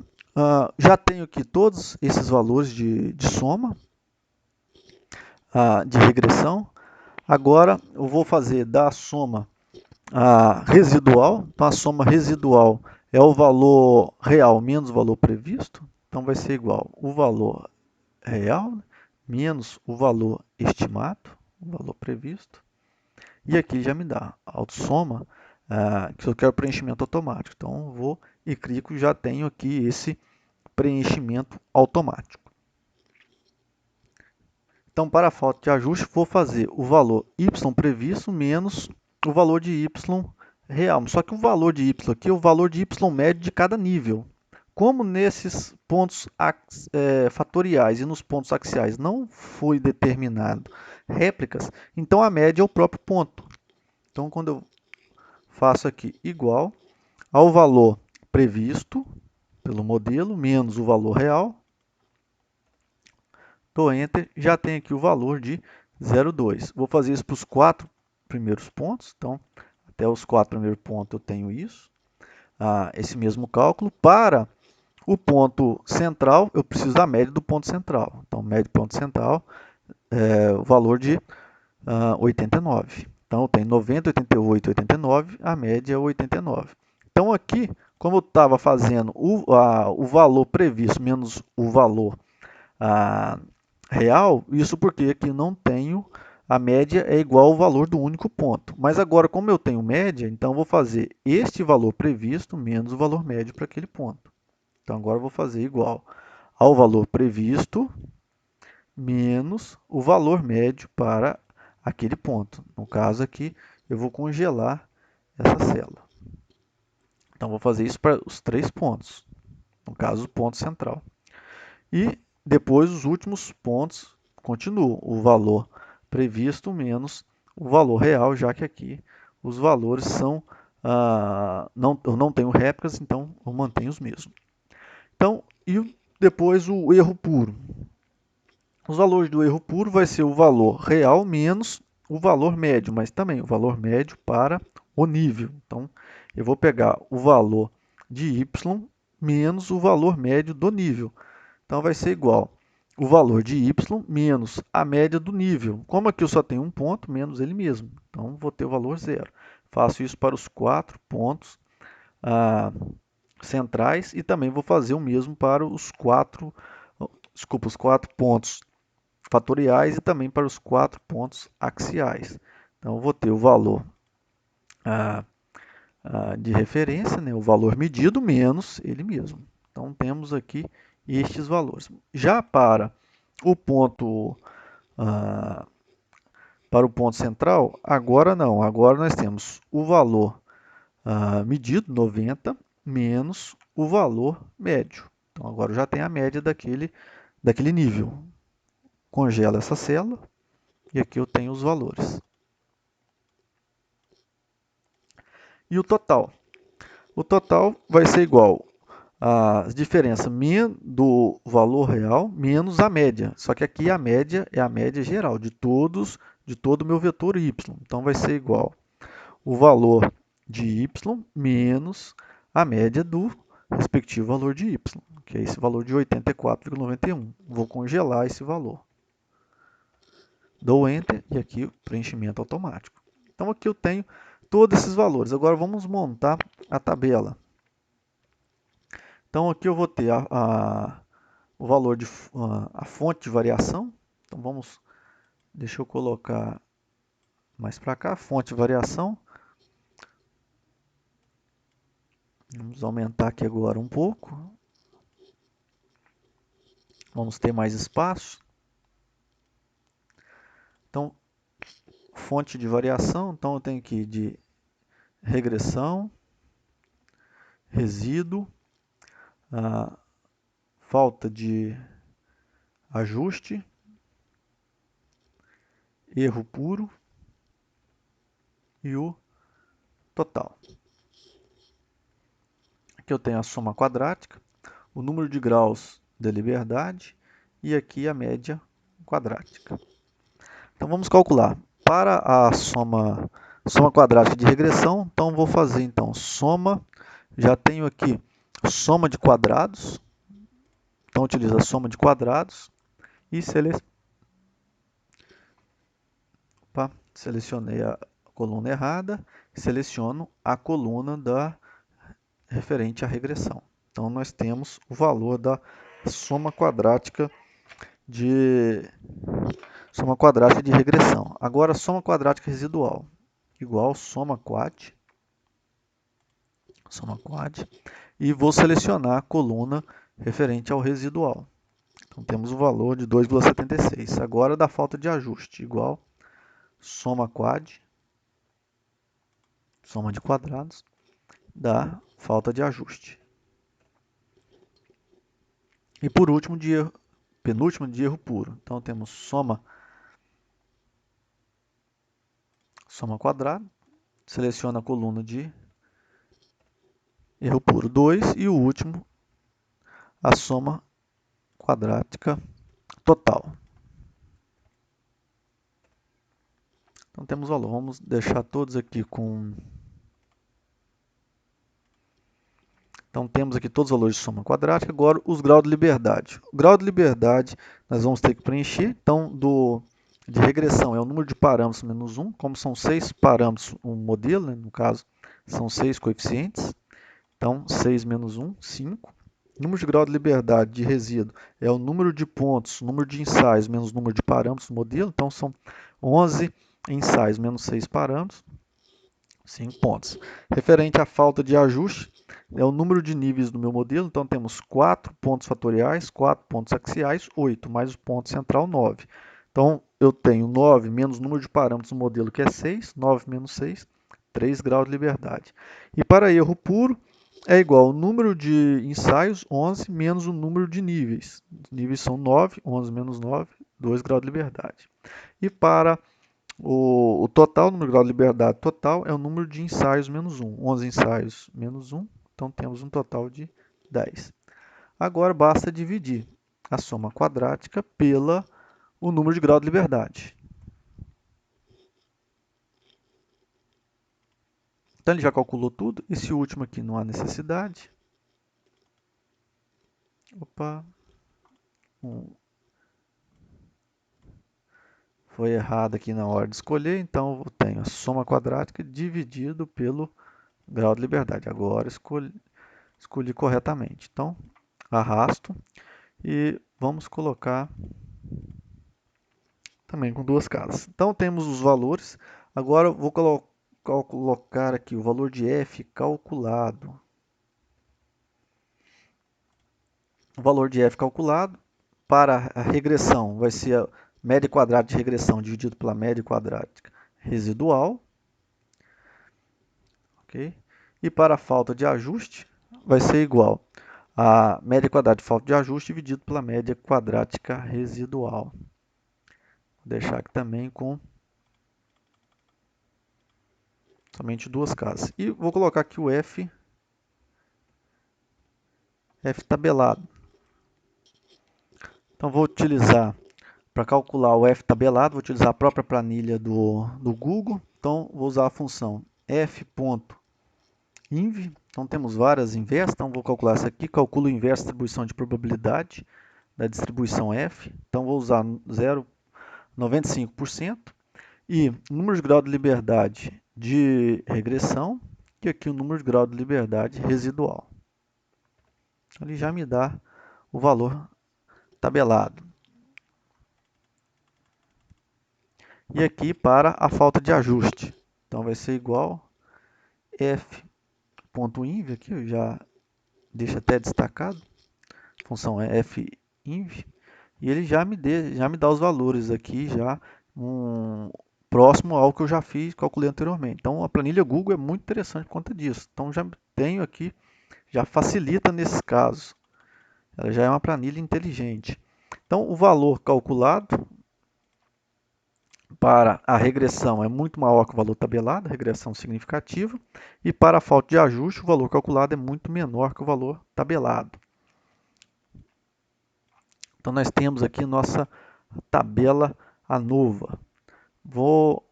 já tenho aqui todos esses valores de soma, de regressão. Agora, eu vou fazer da soma residual. Então, a soma residual é o valor real menos o valor previsto. Então, vai ser igual o valor real menos o valor estimado, o valor previsto. E aqui já me dá autossoma, que eu quero preenchimento automático. Então, vou e clico, já tenho aqui esse preenchimento automático. Então, para a falta de ajuste, vou fazer o valor y previsto menos o valor de y real. Só que o valor de y aqui é o valor de y médio de cada nível. Como nesses pontos fatoriais e nos pontos axiais não foi determinado réplicas, então a média é o próprio ponto. Então, quando eu faço aqui igual ao valor previsto pelo modelo menos o valor real, dou Enter, já tem aqui o valor de 0,2. Vou fazer isso para os 4 primeiros pontos. Então, até os 4 primeiros pontos eu tenho isso. Esse mesmo cálculo. Para o ponto central, eu preciso da média do ponto central. Então, média do ponto central é o valor de 89. Então, eu tenho 90, 88, 89, a média é 89. Então, aqui, como eu estava fazendo o valor previsto menos o valor real, isso porque aqui não tenho, a média é igual ao valor do único ponto. Mas agora, como eu tenho média, então eu vou fazer este valor previsto menos o valor médio para aquele ponto. Então, agora eu vou fazer igual ao valor previsto menos o valor médio para aquele ponto. No caso aqui, eu vou congelar essa célula. Então, vou fazer isso para os 3 pontos. No caso, o ponto central. E depois, os últimos pontos continuam. O valor previsto menos o valor real, já que aqui os valores são eu não tenho réplicas, então eu mantenho os mesmos. Então, e depois o erro puro. Os valores do erro puro vai ser o valor real menos o valor médio, mas também o valor médio para o nível. Então, eu vou pegar o valor de y menos o valor médio do nível. Então, vai ser igual o valor de y menos a média do nível. Como aqui eu só tenho um ponto, menos ele mesmo. Então, vou ter o valor zero. Faço isso para os 4 pontos centrais e também vou fazer o mesmo para os 4 pontos fatoriais e também para os 4 pontos axiais. Então, eu vou ter o valor de referência, né, o valor medido menos ele mesmo. Então, temos aqui estes valores. Já para o ponto central, agora não. Agora nós temos o valor medido, 90, menos o valor médio. Então, agora eu já tenho a média daquele nível. Congela essa célula e aqui eu tenho os valores. E o total? O total vai ser igual a diferença do valor real menos a média. Só que aqui a média é a média geral de todo o meu vetor y. Então vai ser igual o valor de y menos a média do respectivo valor de y, que é esse valor de 84,91. Vou congelar esse valor. Dou Enter e aqui o preenchimento automático. Então aqui eu tenho todos esses valores. Agora vamos montar a tabela. Então aqui eu vou ter o valor de a fonte de variação. Então deixa eu colocar mais para cá, fonte de variação. Vamos aumentar aqui agora um pouco. Vamos ter mais espaço. Então, fonte de variação, então eu tenho aqui de regressão, resíduo, falta de ajuste, erro puro e o total. Aqui eu tenho a soma quadrática, o número de graus da liberdade e aqui a média quadrática. Então vamos calcular. Para a soma quadrática de regressão, então vou fazer então soma, já tenho aqui soma de quadrados, então utilizo a soma de quadrados e selecionei a coluna errada, seleciono a coluna referente à regressão. Então nós temos o valor da soma quadrática de regressão. Agora, soma quadrática residual igual soma quad, e vou selecionar a coluna referente ao residual. Então, temos o valor de 2,76. Agora, da falta de ajuste, igual soma quad, soma de quadrados, da falta de ajuste. E por último, penúltimo de erro puro. Então, temos soma quadrado, seleciona a coluna de erro puro 2 e o último, a soma quadrática total. Então temos o valor. Vamos deixar todos aqui com... Então temos aqui todos os valores de soma quadrática. Agora os graus de liberdade. O grau de liberdade nós vamos ter que preencher. Então de regressão é o número de parâmetros menos 1. Como são 6 parâmetros um modelo, né? No caso são 6 coeficientes. Então 6 menos 1, 5. Número de grau de liberdade de resíduo é o número de pontos, número de ensaios menos o número de parâmetros do modelo. Então são 11 ensaios menos 6 parâmetros, 5 pontos. Referente à falta de ajuste, é o número de níveis do meu modelo. Então temos 4 pontos fatoriais, 4 pontos axiais, 8, mais o ponto central, 9. Então eu tenho 9 menos o número de parâmetros do modelo, que é 6, 9 menos 6, 3 graus de liberdade. E para erro puro, é igual ao número de ensaios, 11, menos o número de níveis. Os níveis são 9, 11 menos 9, 2 graus de liberdade. E para O total, o número de grau de liberdade total, é o número de ensaios menos 1. 11 ensaios menos 1, então temos um total de 10. Agora basta dividir a soma quadrática pelo número de grau de liberdade. Então ele já calculou tudo. Esse último aqui não há necessidade. Opa. Foi errado aqui na hora de escolher, então eu tenho a soma quadrática dividido pelo grau de liberdade. Agora escolhi corretamente. Então, arrasto e vamos colocar também com duas casas. Então, temos os valores. Agora, eu vou colocar aqui o valor de f calculado. O valor de f calculado para a regressão vai ser a média quadrada de regressão dividido pela média quadrática residual. Okay? E para a falta de ajuste, vai ser igual a média quadrada de falta de ajuste dividido pela média quadrática residual. Vou deixar aqui também com somente duas casas. E vou colocar aqui o F tabelado. Então, vou utilizar, para calcular o F tabelado, vou utilizar a própria planilha do Google. Então, vou usar a função f.inv. Então, temos várias inversas. Então, vou calcular essa aqui. Calculo o inverso da distribuição de probabilidade da distribuição F. Então, vou usar 0,95%. E número de grau de liberdade de regressão. E aqui o número de grau de liberdade residual. Ele já me dá o valor tabelado. E aqui para a falta de ajuste. Então, vai ser igual f.inv, aqui eu já deixo até destacado. A função é f.inv. E ele já me dá os valores aqui, já próximo ao que eu já fiz, calculei anteriormente. Então, a planilha Google é muito interessante por conta disso. Então, já tenho aqui, já facilita nesses casos. Ela já é uma planilha inteligente. Então, o valor calculado para a regressão é muito maior que o valor tabelado, regressão significativa, e para a falta de ajuste, o valor calculado é muito menor que o valor tabelado. Então, nós temos aqui nossa tabela ANOVA. Vamos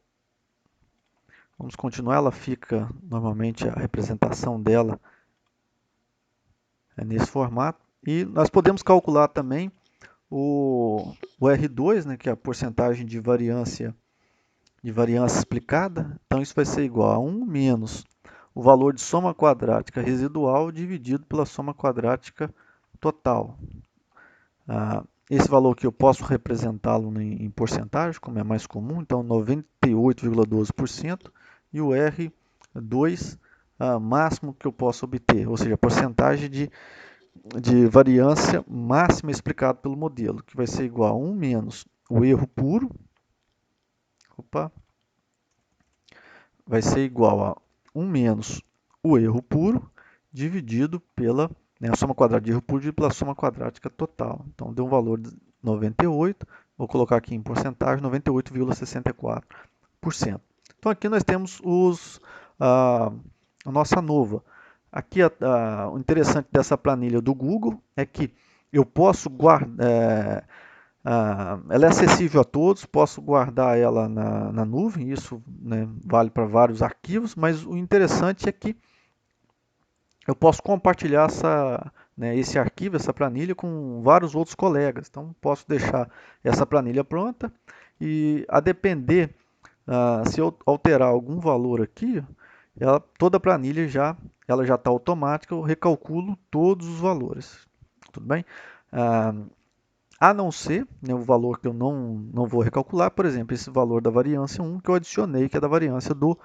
continuar, ela fica, normalmente, a representação dela é nesse formato. E nós podemos calcular também o R2, né, que é a porcentagem de variância explicada. Então, isso vai ser igual a 1 menos o valor de soma quadrática residual dividido pela soma quadrática total. Esse valor aqui eu posso representá-lo em porcentagem, como é mais comum, então 98,12%, e o R2 máximo que eu posso obter, ou seja, a porcentagem de variância máxima explicada pelo modelo, que vai ser igual a 1 menos o erro puro, vai ser igual a 1 menos o erro puro dividido pela a soma quadrática de erro puro dividido pela soma quadrática total. Então, deu um valor de 98, vou colocar aqui em porcentagem, 98,64%. Então, aqui nós temos a nossa ANOVA. Aqui, o interessante dessa planilha do Google é que eu posso guardar... ela é acessível a todos, posso guardar ela na nuvem, isso, né, vale para vários arquivos, mas o interessante é que eu posso compartilhar esse arquivo, essa planilha, com vários outros colegas. Então, posso deixar essa planilha pronta e, a depender, se eu alterar algum valor aqui, toda a planilha ela já está automática, eu recalculo todos os valores. Tudo bem? A não ser, né, o valor que eu não vou recalcular, por exemplo, esse valor da variância 1 que eu adicionei, que é da variância do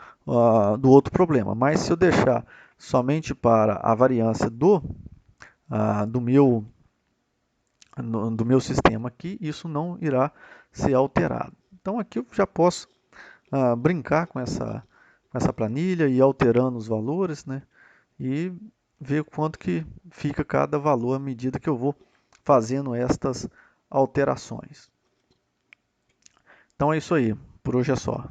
outro problema. Mas se eu deixar somente para a variância do meu sistema aqui, isso não irá ser alterado. Então aqui eu já posso brincar com essa planilha e ir alterando os valores, né, e ver quanto que fica cada valor à medida que eu vou fazendo estas alterações. Então é isso aí. Por hoje é só.